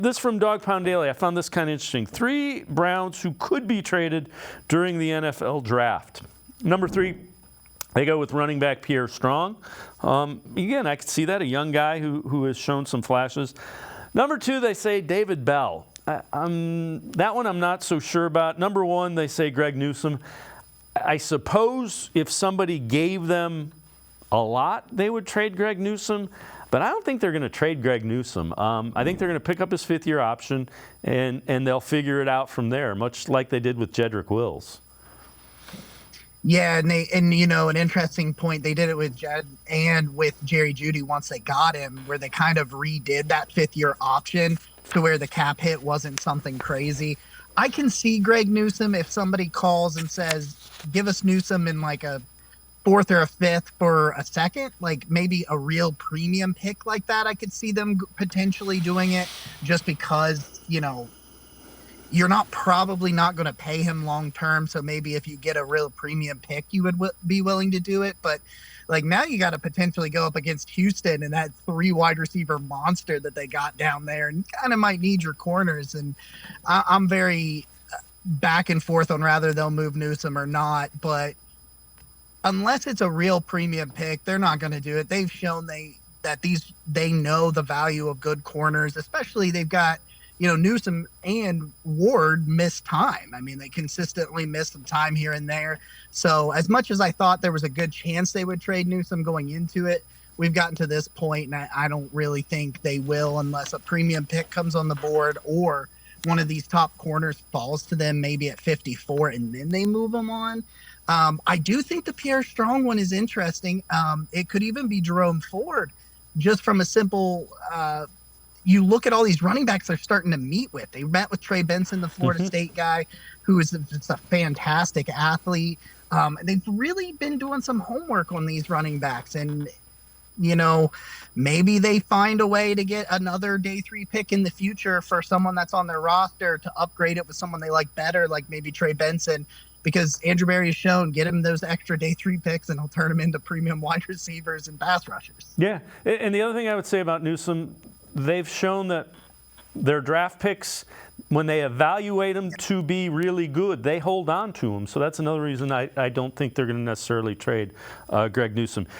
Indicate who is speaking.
Speaker 1: This from Dawg Pound Daily. I found this kind of interesting. 3 Browns who could be traded during the NFL draft. Number 3, they go with running back Pierre Strong. Again, I could see that, a young guy who has shown some flashes. Number 2, they say David Bell. That one I'm not so sure about. Number 1, they say Greg Newsome. I suppose if somebody gave them a lot, they would trade Greg Newsome. But I don't think they're going to trade Greg Newsome. I think they're going to pick up his 5th-year option, and they'll figure it out from there, much like they did with Jedrick Wills.
Speaker 2: Yeah, and you know, an interesting point, they did it with Jed and with Jerry Jeudy once they got him, where they kind of redid that 5th-year option to where the cap hit wasn't something crazy. I can see Greg Newsome if somebody calls and says, give us Newsome in like a 4th or a 5th for a 2nd, like maybe a real premium pick like that. I could see them potentially doing it just because, you know, you're probably not going to pay him long term. So maybe if you get a real premium pick, you would be willing to do it. But like now you got to potentially go up against Houston and that 3 wide receiver monster that they got down there, and kind of might need your corners. And I'm very back and forth on whether they'll move Newsome or not. But unless it's a real premium pick, they're not going to do it. They've shown they know the value of good corners, especially they've got, you know, Newsome and Ward miss time. I mean, they consistently miss some time here and there. So as much as I thought there was a good chance they would trade Newsome going into it, we've gotten to this point, and I don't really think they will unless a premium pick comes on the board or one of these top corners falls to them maybe at 54 and then they move them on. I do think the Pierre Strong one is interesting. It could even be Jerome Ford, just from a simple you look at all these running backs they're starting to meet with. They met with Trey Benson, the Florida State guy, who is just a fantastic athlete. They've really been doing some homework on these running backs. And, you know, maybe they find a way to get another day 3 pick in the future for someone that's on their roster to upgrade it with someone they like better, like maybe Trey Benson. Because Andrew Berry has shown, get him those extra day 3 picks and he'll turn them into premium wide receivers and pass rushers.
Speaker 1: Yeah, and the other thing I would say about Newsome, they've shown that their draft picks, when they evaluate them to be really good, they hold on to them. So that's another reason I don't think they're going to necessarily trade Greg Newsome.